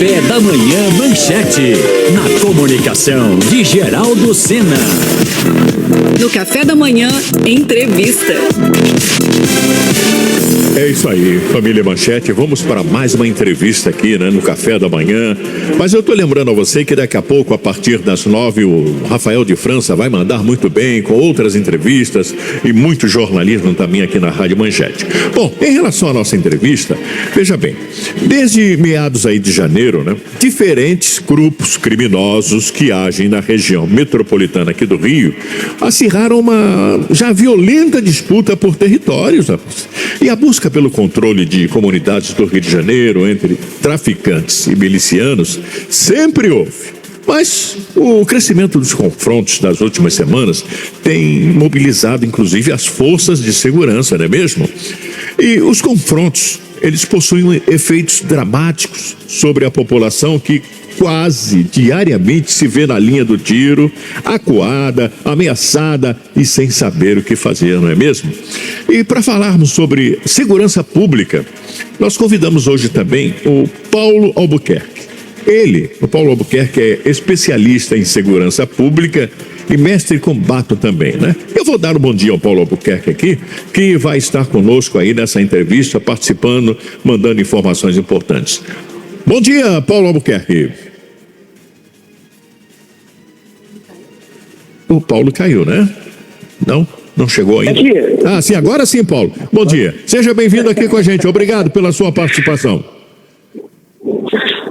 Café da Manhã Manchete, na comunicação de Geraldo Sena. No Café da Manhã, entrevista. É isso aí, família Manchete, vamos para mais uma entrevista aqui, né, no Café da Manhã. Mas eu tô lembrando a você que daqui a pouco, a partir das 9, o Rafael de França vai mandar muito bem com outras entrevistas e muito jornalismo também aqui na Rádio Manchete. Bom, em relação à nossa entrevista, veja bem, desde meados aí de janeiro, né, diferentes grupos criminosos que agem na região metropolitana aqui do Rio acirraram uma já violenta disputa por territórios, rapaz. E a busca pelo controle de comunidades do Rio de Janeiro entre traficantes e milicianos sempre houve. Mas o crescimento dos confrontos das últimas semanas tem mobilizado inclusive as forças de segurança, não é mesmo? E os confrontos, eles possuem efeitos dramáticos sobre a população que quase diariamente se vê na linha do tiro, acuada, ameaçada e sem saber o que fazer, não é mesmo? E para falarmos sobre segurança pública, nós convidamos hoje também o Paulo Albuquerque. O Paulo Albuquerque é especialista em segurança pública e mestre em combate também, né? Eu vou dar um bom dia ao Paulo Albuquerque aqui, que vai estar conosco aí nessa entrevista, participando, mandando informações importantes. Bom dia, Paulo Albuquerque. O Paulo caiu, né? Não chegou ainda. Ah, sim, agora sim, Paulo. Bom dia. Seja bem-vindo aqui com a gente. Obrigado pela sua participação.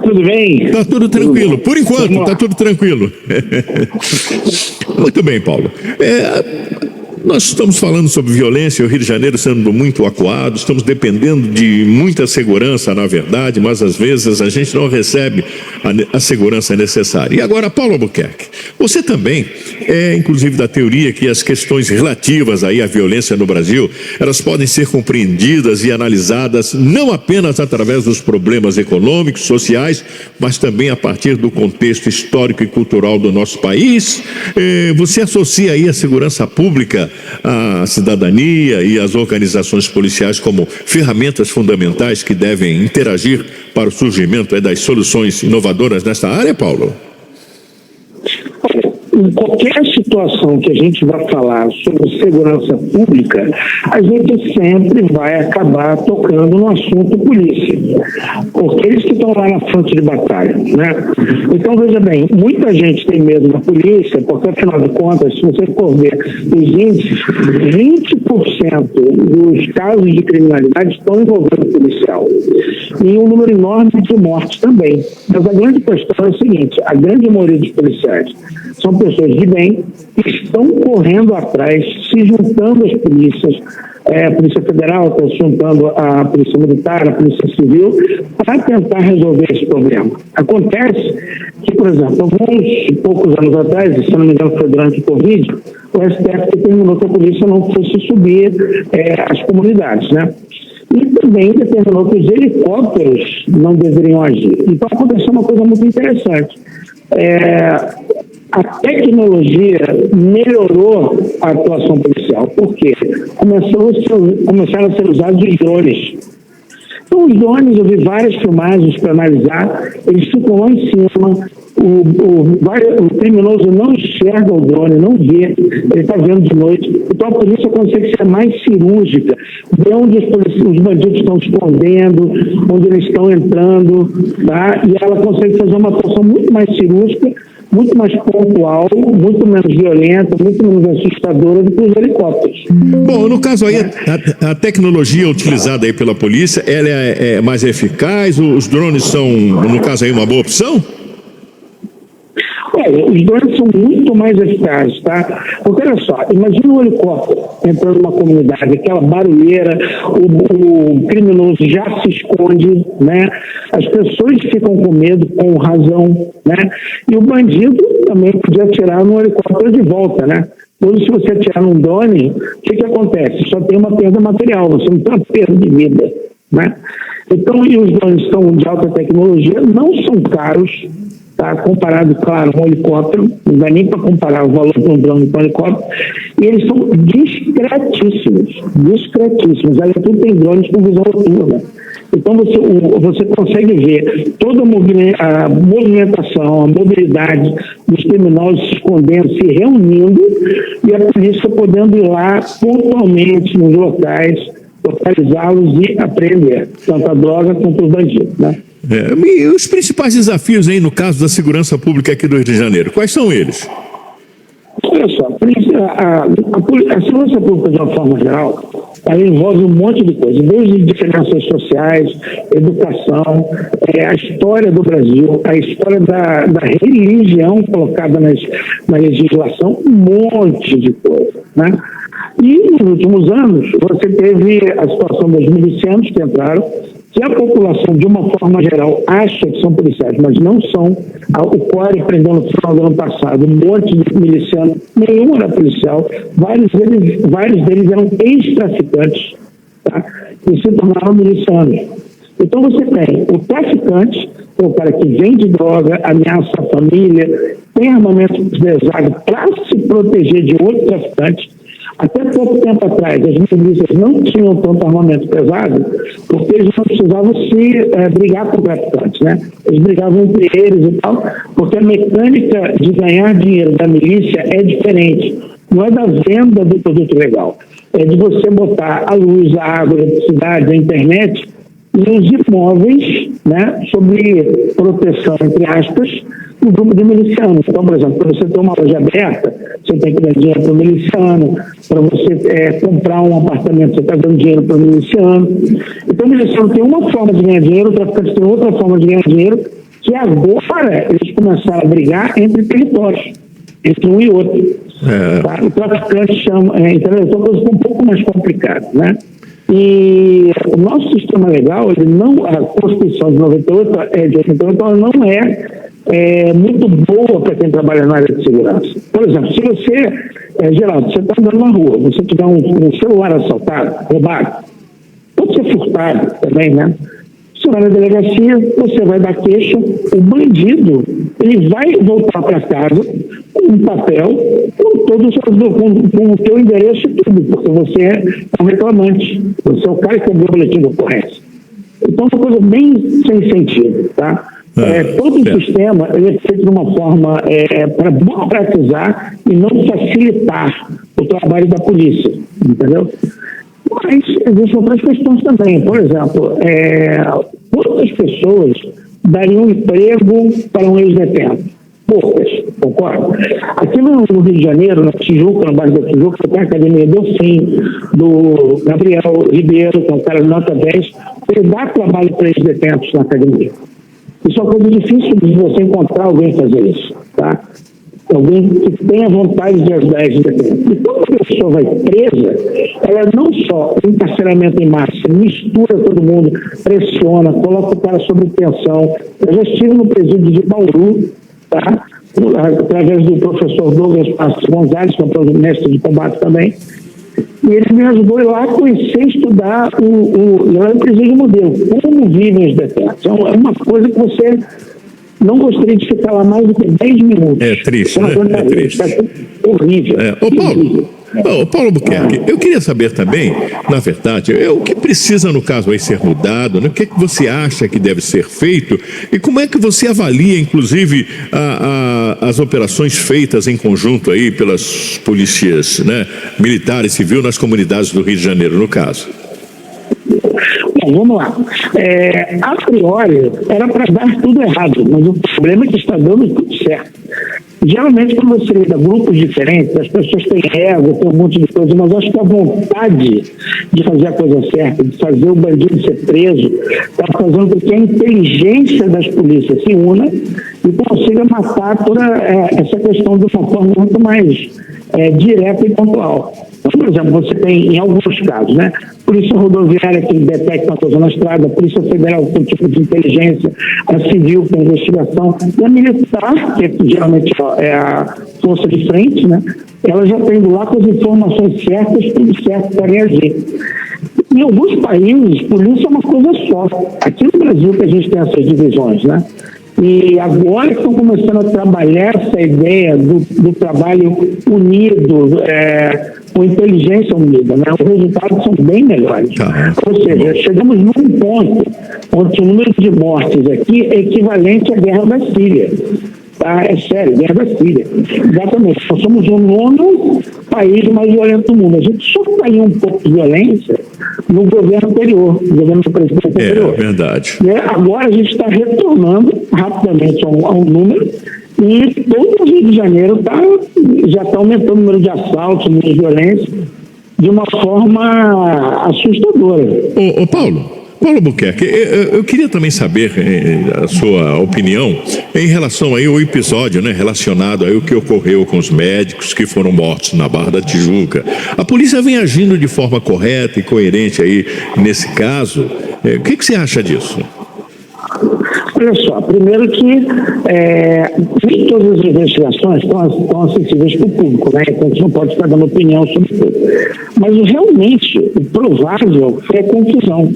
Tudo bem? Tá tudo tranquilo. Por enquanto, tá tudo tranquilo. Muito bem, Paulo. Nós estamos falando sobre violência, o Rio de Janeiro sendo muito acuado, estamos dependendo de muita segurança, na verdade, mas às vezes a gente não recebe a segurança necessária. E agora, Paulo Albuquerque, você também é, inclusive, da teoria que as questões relativas aí à violência no Brasil, elas podem ser compreendidas e analisadas não apenas através dos problemas econômicos, sociais, mas também a partir do contexto histórico e cultural do nosso país. Você associa aí a segurança pública, a cidadania e as organizações policiais como ferramentas fundamentais que devem interagir para o surgimento das soluções inovadoras nesta área, Paulo? Em qualquer situação que a gente vai falar sobre segurança pública, a gente sempre vai acabar tocando no assunto polícia, porque eles que estão lá na frente de batalha, né? Então, veja bem, muita gente tem medo da polícia, porque afinal de contas, se você for ver os índices, 20% dos casos de criminalidade estão envolvendo policial, e um número enorme de mortes também. Mas a grande questão é o seguinte: a grande maioria dos policiais são pessoas de bem que estão correndo atrás, se juntando às polícias, a Polícia Federal está se juntando à Polícia Militar, à Polícia Civil, para tentar resolver esse problema. Acontece que, por exemplo, alguns poucos anos atrás, se não me engano foi durante o Covid, o STF determinou que a polícia não fosse subir às comunidades, né? E também determinou que os helicópteros não deveriam agir. Então aconteceu uma coisa muito interessante. A tecnologia melhorou a atuação policial. Por quê? Começaram a ser usados os drones. Então, os drones, eu vi várias filmagens para analisar, eles ficam lá em cima, o criminoso não enxerga o drone, não vê, ele está vendo de noite. Então, a polícia consegue ser mais cirúrgica, ver onde os bandidos estão escondendo, onde eles estão entrando, tá? E ela consegue fazer uma atuação muito mais cirúrgica, muito mais pontual, muito menos violenta, muito menos assustadora do que os helicópteros. Bom, no caso aí, a tecnologia utilizada aí pela polícia, ela é mais eficaz? Os drones são, no caso aí, uma boa opção? Os drones são muito mais eficazes, tá? Porque olha só, imagina um helicóptero entrando numa comunidade, aquela barulheira, o criminoso já se esconde, né? As pessoas ficam com medo, com razão, né? E o bandido também podia atirar no helicóptero de volta, né? Hoje, se você atirar num drone, o que acontece? Só tem uma perda material, você não tem uma perda de vida, né? Então, e os drones são de alta tecnologia, não são caros, tá? Comparado, claro, com um helicóptero, não dá nem para comparar o valor de um drone com um helicóptero, e eles são discretíssimos. Além de tudo, tem drones com visão noturna. Então você consegue ver toda a movimentação, a mobilidade dos criminosos se escondendo, se reunindo, e a polícia podendo ir lá pontualmente nos locais, localizá-los e apreender tanto a droga quanto os bandidos, né? E os principais desafios aí no caso da segurança pública aqui do Rio de Janeiro, quais são eles? Olha só, a segurança pública de uma forma geral, ela envolve um monte de coisas, desde diferenças sociais, educação, a história do Brasil, a história da religião colocada na legislação, um monte de coisa, né? E nos últimos anos, você teve a situação dos milicianos que entraram, que a população, de uma forma geral, acha que são policiais, mas não são. O CORE prendeu no final do ano passado um monte de milicianos, nenhum era policial, vários deles eram ex-traficantes, tá? E se tornaram milicianos. Então você tem o traficante, o cara que vende droga, ameaça a família, tem armamento pesado para se proteger de outro traficante. Até pouco tempo atrás, as milícias não tinham tanto armamento pesado, porque eles não precisavam brigar com traficantes, né? Eles brigavam entre eles e tal, porque a mecânica de ganhar dinheiro da milícia é diferente. Não é da venda do produto legal, é de você botar a luz, a água, a eletricidade, a internet e os imóveis, né, sob proteção, entre aspas, do grupo de milicianos. Então, por exemplo, para você ter uma loja aberta, você tem que dar dinheiro para o miliciano. Para você comprar um apartamento, você está dando dinheiro para o miliciano. Então, o miliciano tem uma forma de ganhar dinheiro, o traficante tem outra forma de ganhar dinheiro, que agora eles começaram a brigar entre territórios, entre um e outro. Tá? O traficante chama... entendeu? Então, a coisa ficou um pouco mais complicada, né? E o nosso sistema legal, a Constituição de 88, ela não é muito boa para quem trabalha na área de segurança. Por exemplo, se você, Geraldo, você está andando na rua, você tiver um celular assaltado, roubado, pode ser furtado também, né? Você vai na delegacia, você vai dar queixa, o bandido, ele vai voltar para casa com um papel, com o teu endereço e tudo, porque você é um reclamante, você é o cara que abriu o boletim de ocorrência. Então, é uma coisa bem sem sentido, tá? Todo o sistema ele é feito de uma forma para burocratizar e não facilitar o trabalho da polícia, entendeu? Mas existem outras questões também. Por exemplo, quantas pessoas dariam emprego para um ex-detento? Poucas, concorda? Aqui no Rio de Janeiro, na Tijuca, no bairro da Tijuca, tem a Academia Delfim, do Gabriel Ribeiro, que é um cara de nota 10, ele dá trabalho para ex-detentos na academia. Isso é uma coisa difícil de você encontrar alguém fazer isso, tá? Alguém que tenha vontade de ajudar esse detento. E quando a pessoa vai presa, ela não só encarceramento em massa, mistura todo mundo, pressiona, coloca o cara sob tensão. Eu já estive no presídio de Bauru, tá? Através do professor Douglas Passos Gonzalez, que é um mestre de combate também, e ele me ajudou a ir lá conhecer e estudar o presídio modelo, como vivem os detentos. É uma coisa que você não gostaria de ficar lá mais do que 10 minutos. É triste, né? É triste. Horrível. Paulo Buquerque, eu queria saber também, na verdade, o que precisa, no caso, aí ser mudado, né? O que é que você acha que deve ser feito e como é que você avalia, inclusive, as operações feitas em conjunto aí pelas polícias, né, militar e civil nas comunidades do Rio de Janeiro, no caso? Bom, vamos lá. A priori, era para dar tudo errado, mas o problema é que está dando tudo certo. Geralmente, quando você lida grupos diferentes, as pessoas têm ego, tem um monte de coisa, mas acho que a vontade de fazer a coisa certa, de fazer o bandido ser preso, está fazendo com que a inteligência das polícias se una e consiga matar toda essa questão de uma forma muito mais direta e pontual. Por exemplo, você tem, em alguns casos, né, polícia rodoviária que detecta uma coisa na estrada, a polícia federal com tipo de inteligência, a civil com investigação, e a militar, que geralmente é a força de frente, né, ela já tem lá com as informações certas, tudo certo para reagir. Em alguns países, polícia é uma coisa só. Aqui no Brasil que a gente tem essas divisões, né? E agora estão começando a trabalhar essa ideia do trabalho unido, com inteligência unida, né? Os resultados são bem melhores. Ou seja, chegamos num ponto onde o número de mortes aqui é equivalente à guerra da Síria. Tá? É sério, guerra da Síria. Exatamente. Nós somos o 9º país mais violento do mundo. A gente só caiu um pouco de violência no governo anterior, no governo do presidente anterior. É verdade. Agora a gente está retornando rapidamente ao número, e todo o Rio de Janeiro já está aumentando o número de assaltos, o número de violência, de uma forma assustadora. Ô Paulo Albuquerque, eu queria também saber a sua opinião em relação aí ao episódio, né, relacionado aí ao que ocorreu com os médicos que foram mortos na Barra da Tijuca. A polícia vem agindo de forma correta e coerente aí nesse caso. O que você acha disso? Olha só, primeiro que nem todas as investigações estão acessíveis para o público, né? Então a gente não pode estar dando opinião sobre tudo. Mas realmente o provável foi a confusão.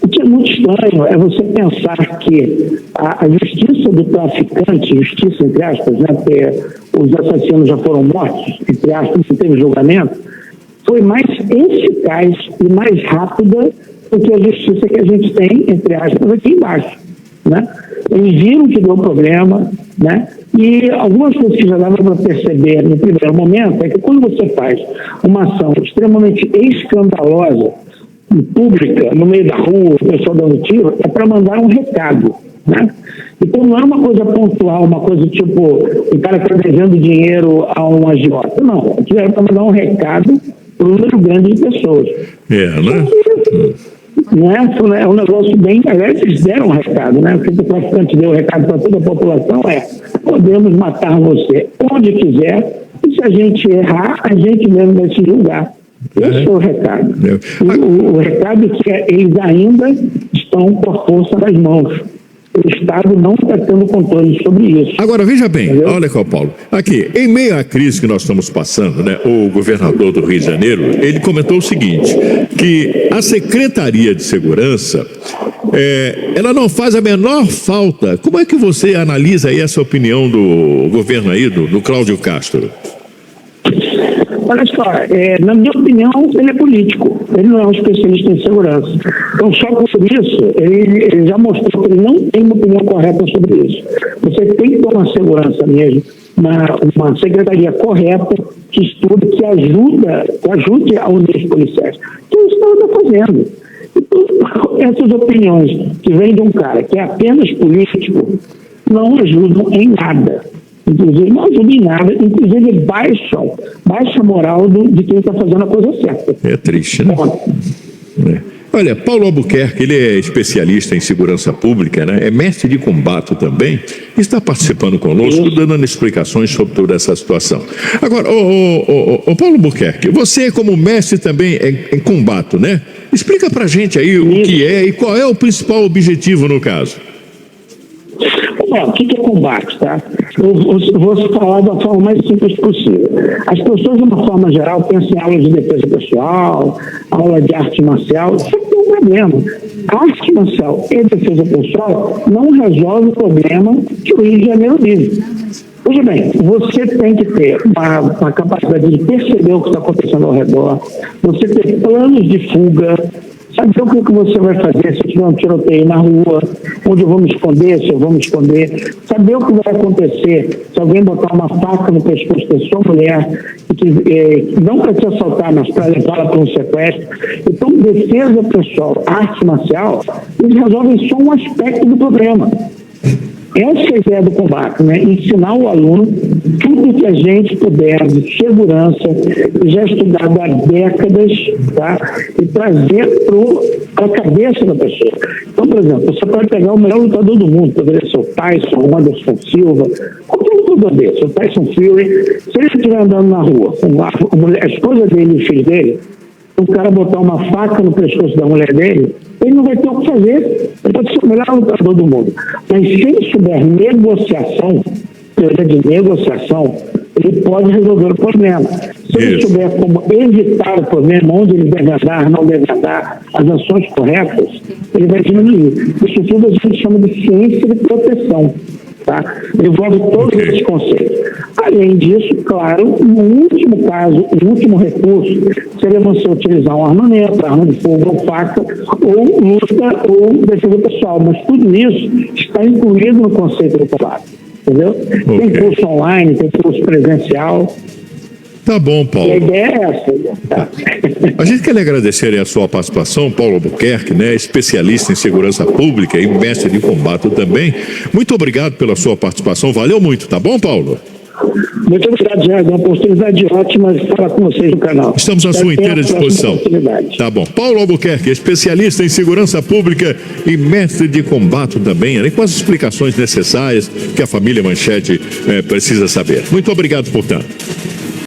O que é muito estranho é você pensar que a justiça do traficante, justiça entre aspas, né, porque os assassinos já foram mortos, entre aspas, não teve julgamento, foi mais eficaz e mais rápida do que a justiça que a gente tem, entre aspas, aqui embaixo. Né? Eles viram que deu problema, né? E algumas coisas que já dava para perceber no primeiro momento é que quando você faz uma ação extremamente escandalosa, pública, no meio da rua, o pessoal dando tiro, é para mandar um recado, né? Então não é uma coisa pontual, uma coisa tipo o cara está devendo dinheiro a um agiota. Não, é para mandar um recado para um número grande de pessoas. Né? É um negócio bem... Aliás, eles deram um recado, né? O que o traficante deu o recado para toda a população podemos matar você onde quiser, e se a gente errar, a gente mesmo vai se julgar. Esse é o recado. O recado é que eles ainda estão com a força nas mãos. O Estado não está tendo controle sobre isso. Agora, veja bem, entendeu? Olha aqui, Paulo. Aqui, em meio à crise que nós estamos passando, né, o governador do Rio de Janeiro, ele comentou o seguinte, que a Secretaria de Segurança, ela não faz a menor falta. Como é que você analisa aí essa opinião do governo aí, do Cláudio Castro? Olha só, na minha opinião, ele é político, ele não é um especialista em segurança. Então, só por isso, ele já mostrou que ele não tem uma opinião correta sobre isso. Você tem que ter uma segurança mesmo, uma secretaria correta, que estude, que ajude a unir os policiais. Que o Estado está fazendo. Então, essas opiniões que vêm de um cara que é apenas político não ajudam em nada. Inclusive, não ajuda em nada, inclusive baixa a moral de quem está fazendo a coisa certa. É triste, né? Olha, Paulo Albuquerque, ele é especialista em segurança pública, né? É mestre de combate também, está participando conosco, dando explicações sobre toda essa situação. Agora, ô Paulo Albuquerque, você como mestre também em combate, né? Explica pra gente aí o que é e qual é o principal objetivo no caso. O que é combate, tá? Eu vou falar da forma mais simples possível. As pessoas, de uma forma geral, pensam em aula de defesa pessoal, aula de arte marcial. Só que tem um problema. A arte marcial e defesa pessoal não resolve o problema que o Rio de Janeiro vive. Veja bem, você tem que ter uma capacidade de perceber o que está acontecendo ao redor, você ter planos de fuga, saber o que você vai fazer se tiver um tiroteio na rua, onde eu vou me esconder, se eu vou me esconder, saber o que vai acontecer se alguém botar uma faca no pescoço da sua mulher, não para te assaltar, mas para levá-la para um sequestro. Então, defesa pessoal, arte marcial, eles resolvem só um aspecto do problema. Essa é a ideia do combate, né? Ensinar o aluno tudo que a gente puder de segurança, já estudado há décadas, tá? E trazer para a cabeça da pessoa. Então, por exemplo, você pode pegar o melhor lutador do mundo, poderia ser o Tyson, o Anderson Silva, qualquer lutador desse, o Tyson Fury. Se ele estiver andando na rua com a esposa dele e o filho dele, o cara botar uma faca no pescoço da mulher dele, ele não vai ter o que fazer. Ele pode ser o melhor lutador do mundo. Mas se ele souber negociação, teoria de negociação, ele pode resolver o problema. Se ele souber como evitar o problema, onde ele deve andar, não deve andar, as ações corretas, ele vai diminuir. Isso tudo a gente chama de ciência de proteção. Tá? Envolve todos esses conceitos. Além disso, claro, no último caso, o último recurso seria você utilizar um armamento, arma de fogo ou faca, ou luta ou defesa pessoal. Mas tudo isso está incluído no conceito do combate. Entendeu? Tem curso online, tem curso presencial. Tá bom, Paulo. E a ideia é essa. Tá? A gente quer lhe agradecer a sua participação, Paulo Albuquerque, né? Especialista em segurança pública e mestre de combate também. Muito obrigado pela sua participação. Valeu muito, tá bom, Paulo? Muito obrigado, Jair. É uma oportunidade ótima de falar com vocês no canal. Estamos à sua inteira disposição. Tá bom. Paulo Albuquerque, especialista em segurança pública e mestre de combate também, né? Com as explicações necessárias que a família Manchete precisa saber. Muito obrigado, portanto.